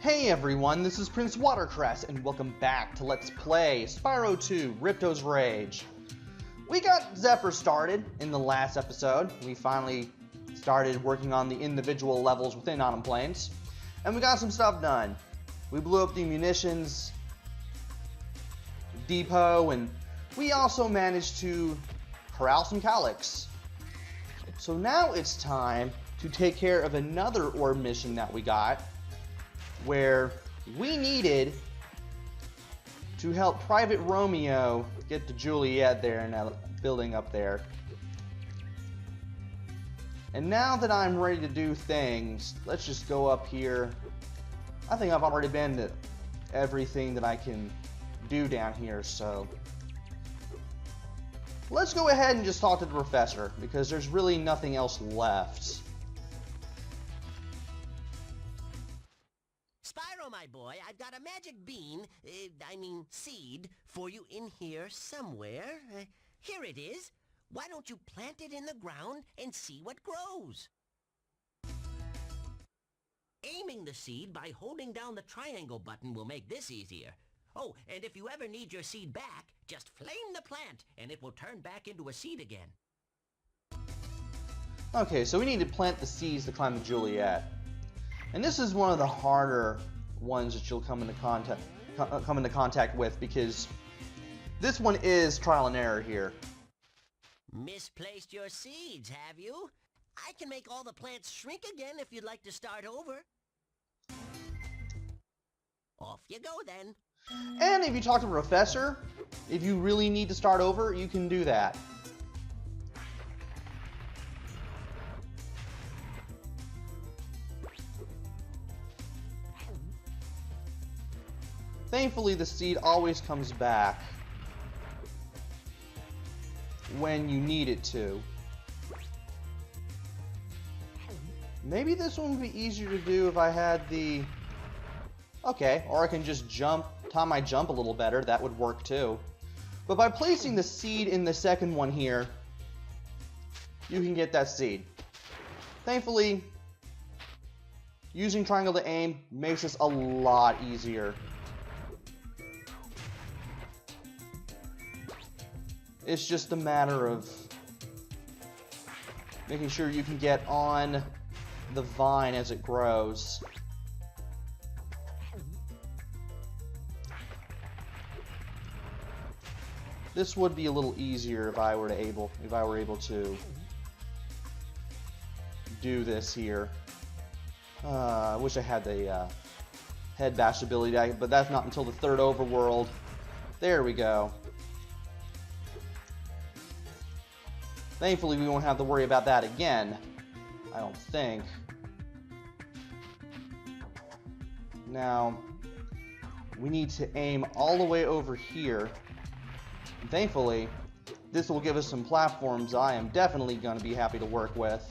Hey everyone, this is PrinceWatercress, and welcome back to Let's Play Spyro 2, Ripto's Rage. We got Zephyr started in the last episode. We finally started working on the individual levels within Autumn Plains, and we got some stuff done. We blew up the munitions depot, and we also managed to corral some Calyx. So now it's time to take care of another orb mission that we got, where we needed to help Private Romeo get to Juliet there in that building up there. And now that I'm ready to do things, let's just go up here. I think I've already been to everything that I can do down here, so let's go ahead and just talk to the professor, because there's really nothing else left. Spyro, my boy, I've got a magic bean, seed, for you in here somewhere. Here it is. Why don't you plant it in the ground and see what grows? Aiming the seed by holding down the triangle button will make this easier. Oh, and if you ever need your seed back, just flame the plant, and it will turn back into a seed again. Okay, so we need to plant the seeds to climb to Juliet. And this is one of the harder ones that you'll come into contact with, because this one is trial and error here. Misplaced your seeds, have you? I can make all the plants shrink again if you'd like to start over. Off you go then. And if you talk to the professor, if you really need to start over, you can do that. Thankfully, the seed always comes back when you need it to. Maybe this one would be easier to do if I had the... Okay, or I can just jump, time my jump a little better, that would work too. But by placing the seed in the second one here, you can get that seed. Thankfully, using triangle to aim makes this a lot easier. It's just a matter of making sure you can get on the vine as it grows. This would be a little easier if I were able to do this here. I wish I had the head bash ability, but that's not until the third overworld. There we go. Thankfully, we won't have to worry about that again, I don't think. Now, we need to aim all the way over here. And thankfully, this will give us some platforms I am definitely going to be happy to work with.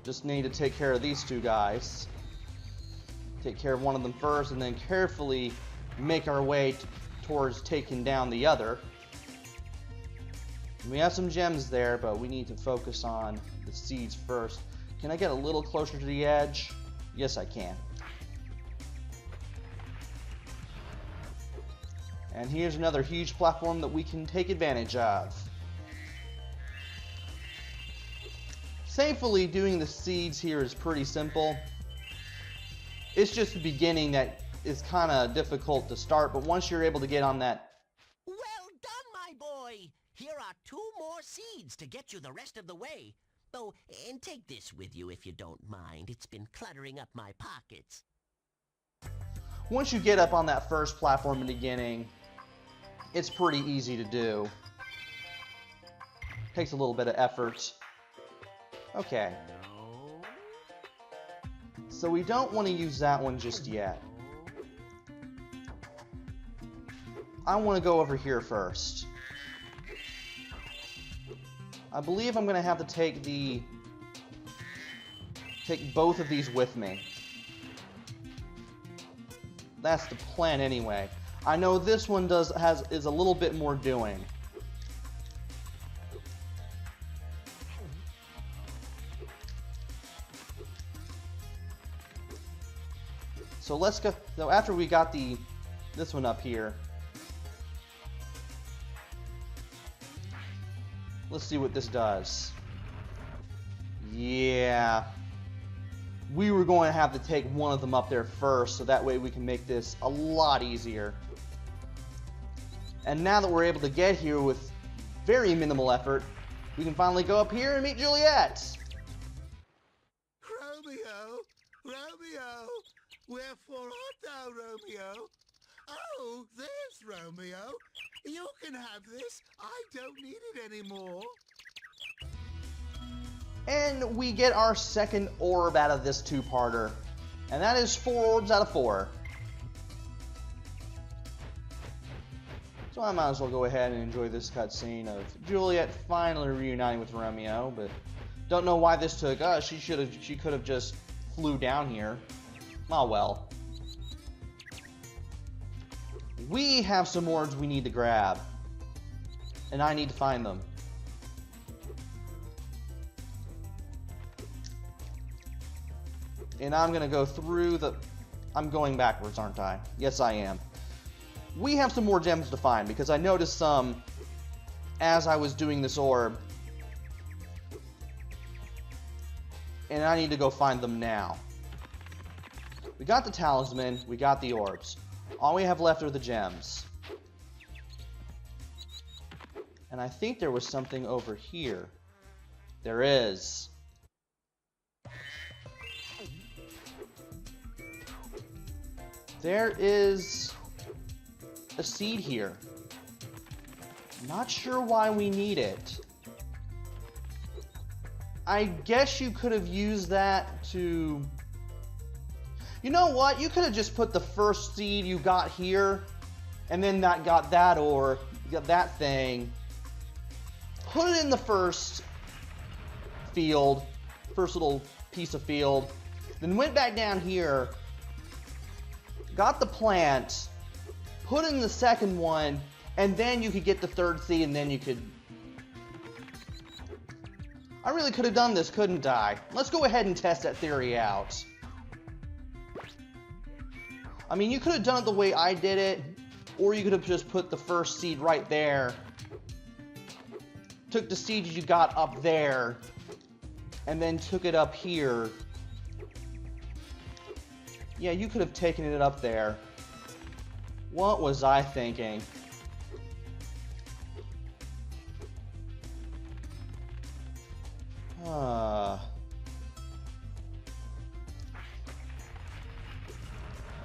Just need to take care of these two guys. Take care of one of them first, and then carefully make our way towards taking down the other. We have some gems there, but we need to focus on the seeds first. Can I get a little closer to the edge? Yes, I can. And here's another huge platform that we can take advantage of. Thankfully, doing the seeds here is pretty simple. It's just the beginning that is kind of difficult to start, but once you're able to get on that... Well done, my boy! Here are 2 more seeds to get you the rest of the way. Oh, and take this with you if you don't mind. It's been cluttering up my pockets. Once you get up on that first platform in the beginning, it's pretty easy to do. Takes a little bit of effort. Okay. So we don't want to use that one just yet. I want to go over here first. I believe I'm going to have to take both of these with me. That's the plan anyway. I know this one is a little bit more doing. So let's go. So after we got this one up here, let's see what this does. Yeah. We were going to have to take one of them up there first, so that way we can make this a lot easier. And now that we're able to get here with very minimal effort, we can finally go up here and meet Juliet. Romeo, Romeo, wherefore art thou, Romeo? Oh, there's Romeo. You can have this. I don't need it anymore. And we get our second orb out of this two-parter. And that is 4 orbs out of 4. So I might as well go ahead and enjoy this cutscene of Juliet finally reuniting with Romeo, but don't know why this took us. She could have just flew down here. Oh well. We have some orbs we need to grab. And I need to find them. And I'm gonna go through the... I'm going backwards, aren't I? Yes, I am. We have some more gems to find, because I noticed some as I was doing this orb. And I need to go find them now. We got the talisman, we got the orbs. All we have left are the gems. And I think there was something over here. There is. There is a seed here. Not sure why we need it. I guess you could have used that to... You know what? You could have just put the first seed you got here, and then got that ore, got that thing, put it in the first field, first little piece of field, then went back down here, got the plant, put in the second one, and then you could get the third seed, and then you could... I really could have done this, couldn't I? Let's go ahead and test that theory out. I mean, you could have done it the way I did it, or you could have just put the first seed right there, took the seed you got up there, and then took it up here. Yeah, you could have taken it up there. What was I thinking?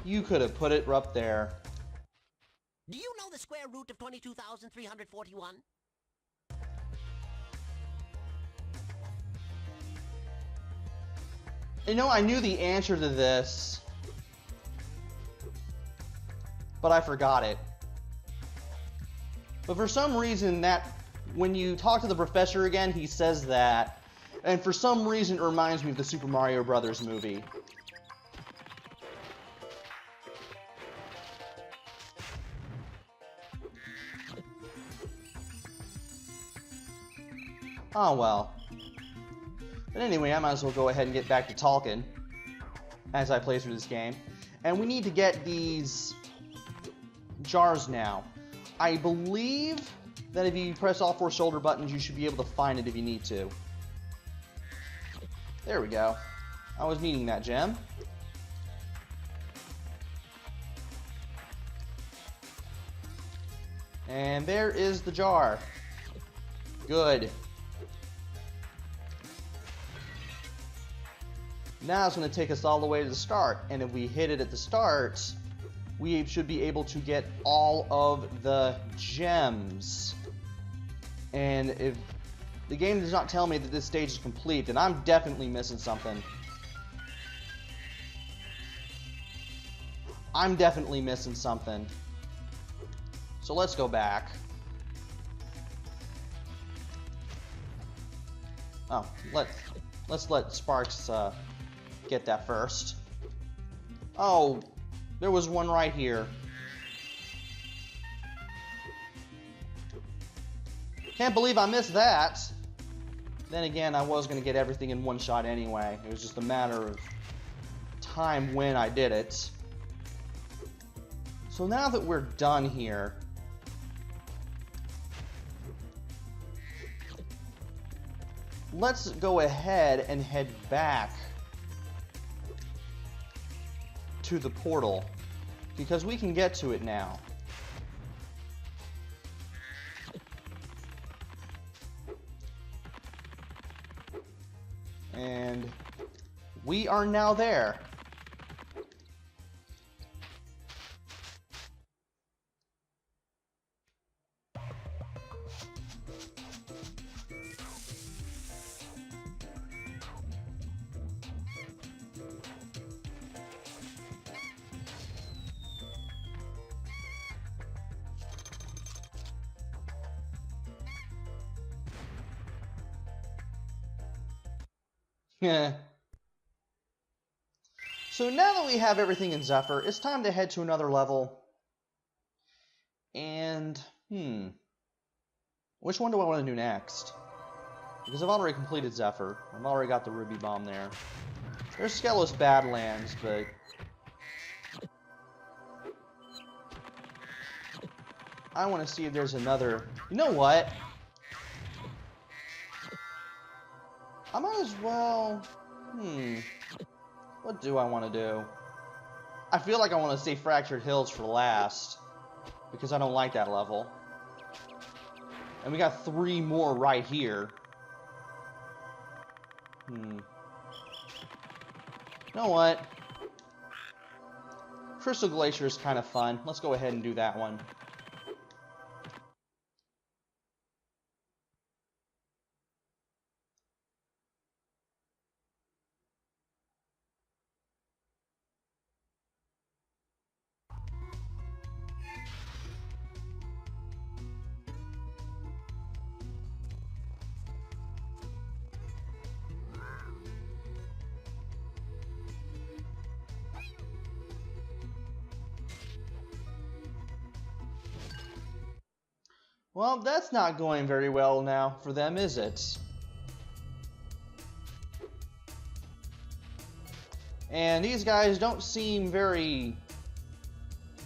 You could have put it up there. Do you know the square root of 22,341? You know, I knew the answer to this, but I forgot it. But for some reason, when you talk to the professor again, he says that, and for some reason it reminds me of the Super Mario Brothers movie. Oh well. But anyway, I might as well go ahead and get back to talking as I play through this game. And we need to get these jars now. I believe that if you press all 4 shoulder buttons, you should be able to find it if you need to. There we go. I was needing that gem. And there is the jar. Good. Now it's going to take us all the way to the start, and if we hit it at the start, we should be able to get all of the gems. And if the game does not tell me that this stage is complete, then I'm definitely missing something. I'm definitely missing something. So let's go back. Oh, let's let Sparks get that first. Oh, there was one right here. Can't believe I missed that. Then again, I was going to get everything in one shot anyway. It was just a matter of time when I did it. So now that we're done here, let's go ahead and head back to the portal, because we can get to it now. And we are now there. Yeah. So now that we have everything in Zephyr, it's time to head to another level. And, which one do I want to do next? Because I've already completed Zephyr. I've already got the Ruby Bomb there. There's Skelos Badlands, but... I want to see if there's another... You know what? I might as well... What do I want to do? I feel like I want to save Fractured Hills for last, because I don't like that level. And we got 3 more right here. You know what? Crystal Glacier is kind of fun. Let's go ahead and do that one. Well, that's not going very well now for them, is it? And these guys don't seem very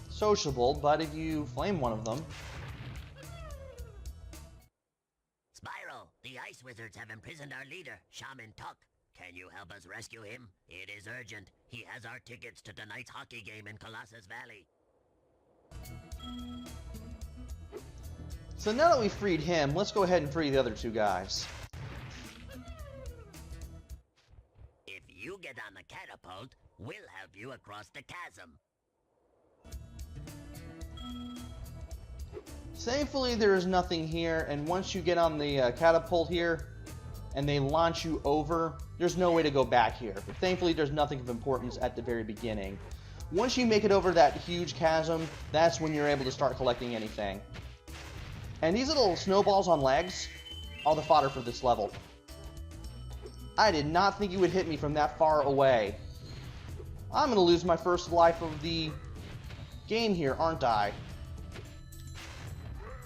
sociable, but if you flame one of them... Spyro, the Ice Wizards have imprisoned our leader, Shaman Tuck. Can you help us rescue him? It is urgent. He has our tickets to tonight's hockey game in Colossus Valley. So now that we've freed him, let's go ahead and free the other 2 guys. If you get on the catapult, we'll help you across the chasm. Thankfully, there is nothing here, and once you get on the catapult here, and they launch you over, there's no way to go back here. But thankfully, there's nothing of importance at the very beginning. Once you make it over that huge chasm, that's when you're able to start collecting anything. And these little snowballs on legs are the fodder for this level. I did not think you would hit me from that far away. I'm going to lose my first life of the game here, aren't I?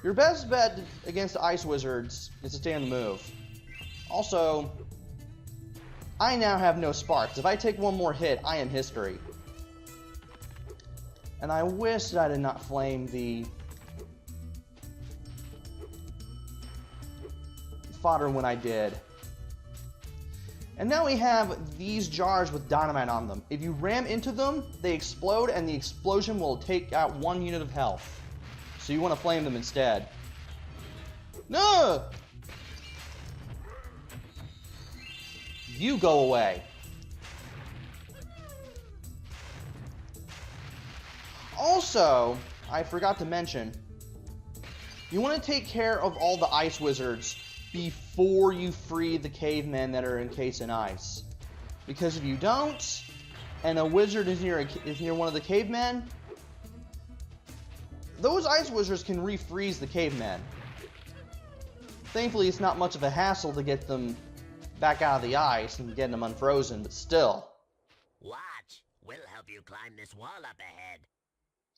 Your best bet against the Ice Wizards is to stay on the move. Also, I now have no sparks. If I take one more hit, I am history. And I wish that I did not flame the fodder when I did. And now we have these jars with dynamite on them. If you ram into them, they explode, and the explosion will take out 1 unit of health. So you want to flame them instead. No! You go away. Also, I forgot to mention, you want to take care of all the Ice Wizards before you free the cavemen that are encased in ice. Because if you don't, and a wizard is near one of the cavemen, those Ice Wizards can refreeze the cavemen. Thankfully, it's not much of a hassle to get them back out of the ice and get them unfrozen, but still. Watch, we'll help you climb this wall up ahead.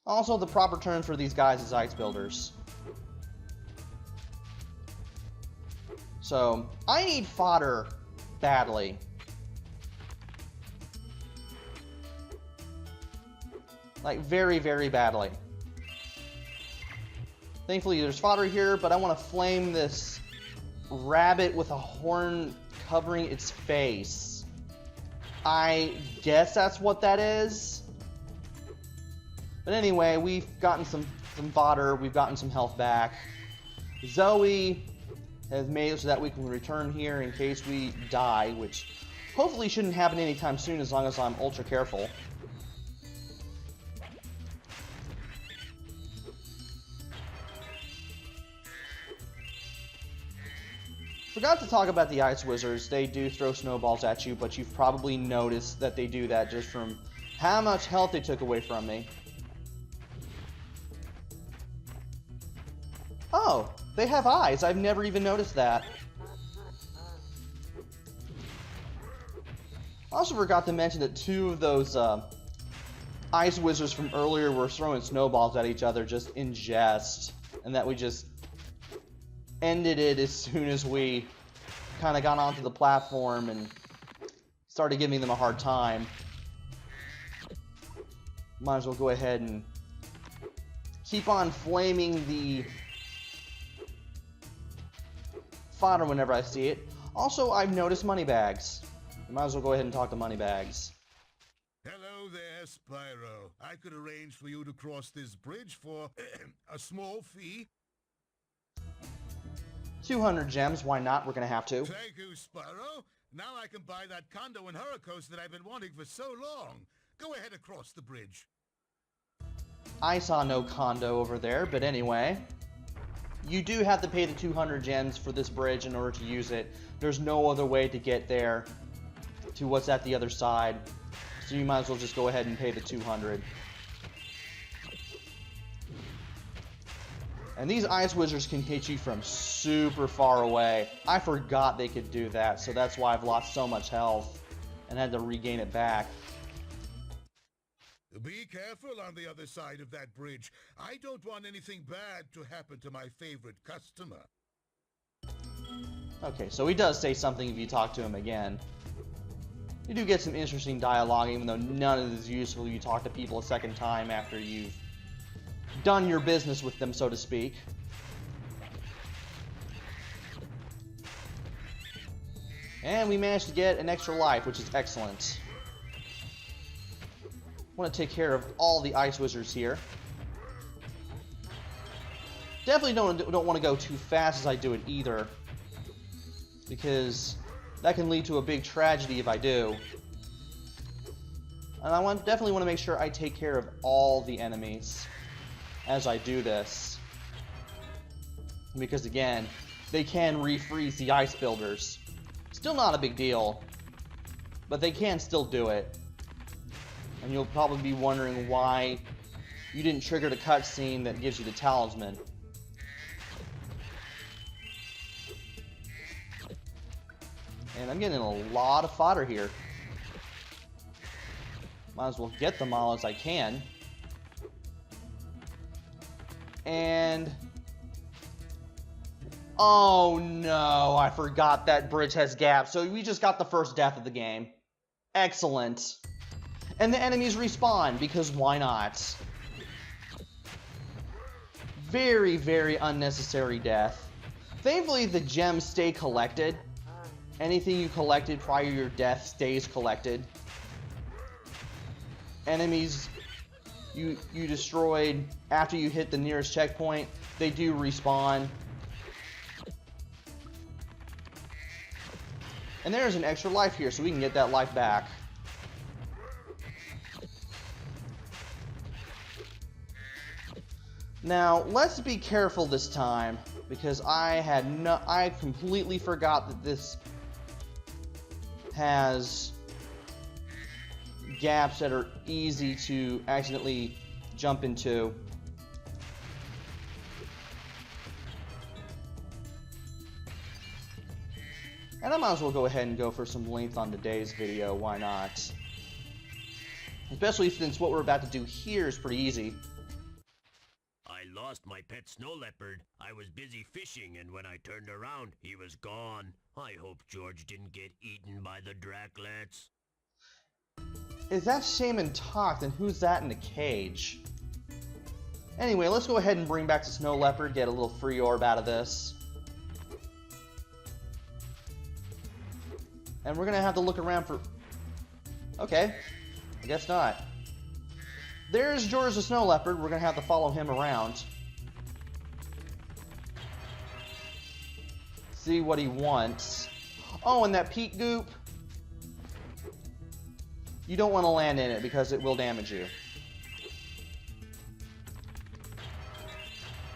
Also, the proper term for these guys is ice builders. So, I need fodder badly. Like, very, very badly. Thankfully, there's fodder here, but I want to flame this rabbit with a horn covering its face. I guess that's what that is. But anyway, we've gotten some fodder, we've gotten some health back. Zoe has made it so that we can return here in case we die, which hopefully shouldn't happen anytime soon as long as I'm ultra careful. Forgot to talk about the ice wizards. They do throw snowballs at you, but you've probably noticed that they do that just from how much health they took away from me. Oh, they have eyes. I've never even noticed that. I also forgot to mention that two of those ice wizards from earlier were throwing snowballs at each other just in jest, and that we just ended it as soon as we kind of got onto the platform and started giving them a hard time. Might as well go ahead and keep on flaming the fodder whenever I see it. Also, I've noticed money bags. Might as well go ahead and talk to money bags. Hello there, Spyro. I could arrange for you to cross this bridge for a small fee. 200 gems, why not? We're gonna have to. Thank you, Spyro. Now I can buy that condo in Hurricane that I've been wanting for so long. Go ahead across the bridge. I saw no condo over there, but anyway. You do have to pay the 200 gems for this bridge in order to use it. There's no other way to get there to what's at the other side. So you might as well just go ahead and pay the 200. And these ice wizards can hit you from super far away. I forgot they could do that, so that's why I've lost so much health and had to regain it back. Be careful on the other side of that bridge. I don't want anything bad to happen to my favorite customer. Okay, so he does say something if you talk to him again. You do get some interesting dialogue, even though none of it is useful. You talk to people a second time after you've done your business with them, so to speak. And we managed to get an extra life, which is excellent. I want to take care of all the ice wizards here. Definitely don't want to go too fast as I do it either, because that can lead to a big tragedy if I do. And I definitely want to make sure I take care of all the enemies as I do this, because again, they can refreeze the ice builders. Still not a big deal, but they can still do it. And you'll probably be wondering why you didn't trigger the cutscene that gives you the talisman. And I'm getting a lot of fodder here. Might as well get them all as I can. And oh no, I forgot that bridge has gaps. So we just got the first death of the game. Excellent. And the enemies respawn, because why not? Very, very unnecessary death. Thankfully, the gems stay collected. Anything you collected prior to your death stays collected. Enemies you destroyed after you hit the nearest checkpoint, they do respawn. And there's an extra life here, so we can get that life back. Now, let's be careful this time, because I completely forgot that this has gaps that are easy to accidentally jump into. And I might as well go ahead and go for some length on today's video, why not? Especially since what we're about to do here is pretty easy. I lost my pet snow leopard. I was busy fishing, and when I turned around, he was gone. I hope George didn't get eaten by the Draclets. Is that Shaman Talk? Then who's that in the cage? Anyway, let's go ahead and bring back the snow leopard, get a little free orb out of this. And we're gonna have to look around for... Okay, I guess not. There's George the snow leopard. We're gonna have to follow him around. See what he wants. Oh, and that peat goop. You don't want to land in it because it will damage you.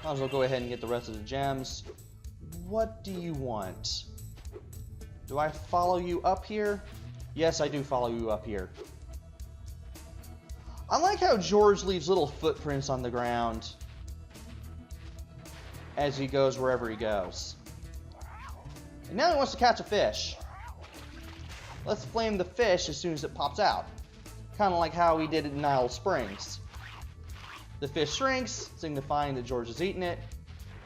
Might as well go ahead and get the rest of the gems. What do you want? Do I follow you up here? Yes, I do follow you up here. I like how George leaves little footprints on the ground as he goes wherever he goes. And now he wants to catch a fish. Let's flame the fish as soon as it pops out. Kind of like how we did it in Nile Springs. The fish shrinks, signifying that George has eaten it,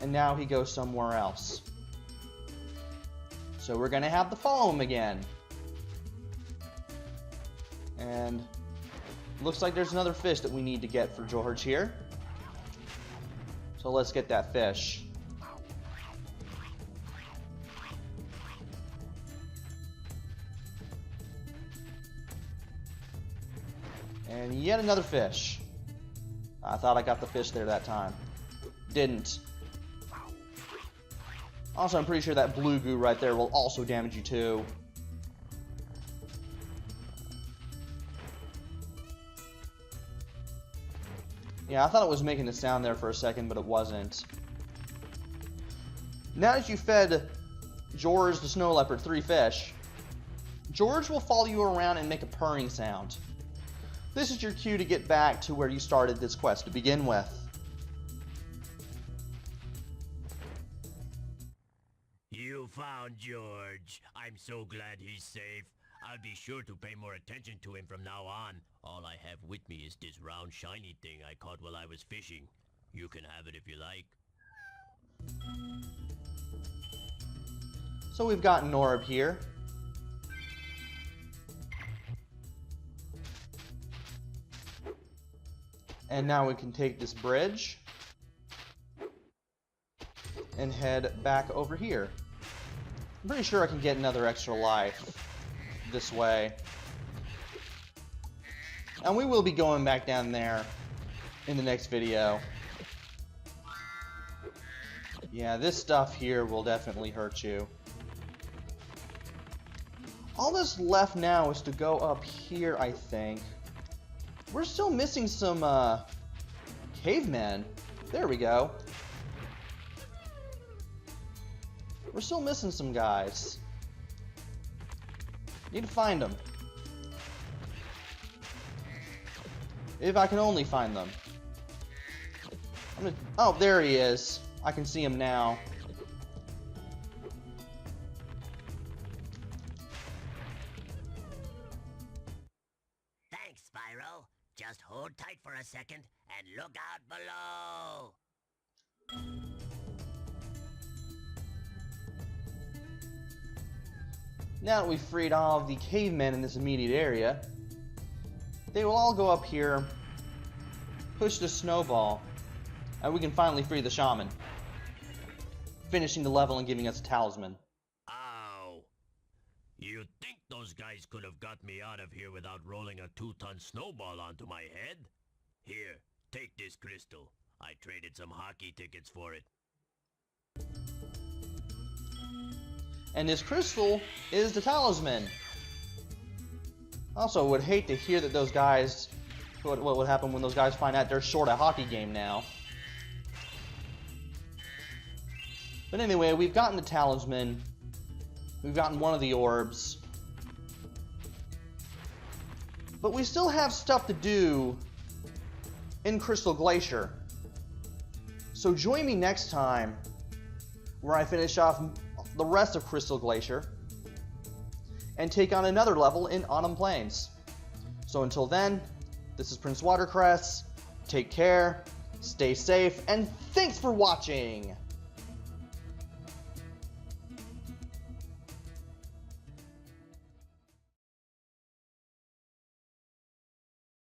and now he goes somewhere else. So we're going to have to follow him again. And looks like there's another fish that we need to get for George here. So let's get that fish. And yet another fish. I thought I got the fish there that time. Didn't. Also, I'm pretty sure that blue goo right there will also damage you too. Yeah, I thought it was making a sound there for a second, but it wasn't. Now that you fed George the snow leopard 3 fish, George will follow you around and make a purring sound. This is your cue to get back to where you started this quest to begin with. You found George. I'm so glad he's safe. I'll be sure to pay more attention to him from now on. All I have with me is this round shiny thing I caught while I was fishing. You can have it if you like. So we've got an orb here. And now we can take this bridge and head back over here. I'm pretty sure I can get another extra life this way. And we will be going back down there in the next video. Yeah, this stuff here will definitely hurt you. All that's left now is to go up here, I think. We're still missing some cavemen. There we go. We're still missing some guys. Need to find them. If I can only find them. Oh, there he is. I can see him now. Thanks, Spyro. Just hold tight for a second and look out below. Now that we've freed all of the cavemen in this immediate area, they will all go up here, push the snowball, and we can finally free the shaman, finishing the level and giving us a talisman. Ow. You think those guys could have got me out of here without rolling a 2-ton snowball onto my head? Here, take this crystal. I traded some hockey tickets for it. And this crystal is the talisman. Also, would hate to hear that those guys, what would happen when those guys find out they're short a hockey game now. But anyway, we've gotten the talisman. We've gotten one of the orbs. But we still have stuff to do in Crystal Glacier. So join me next time where I finish off the rest of Crystal Glacier and take on another level in Autumn Plains. So until then, this is PrinceWatercress. Take care, stay safe, and thanks for watching!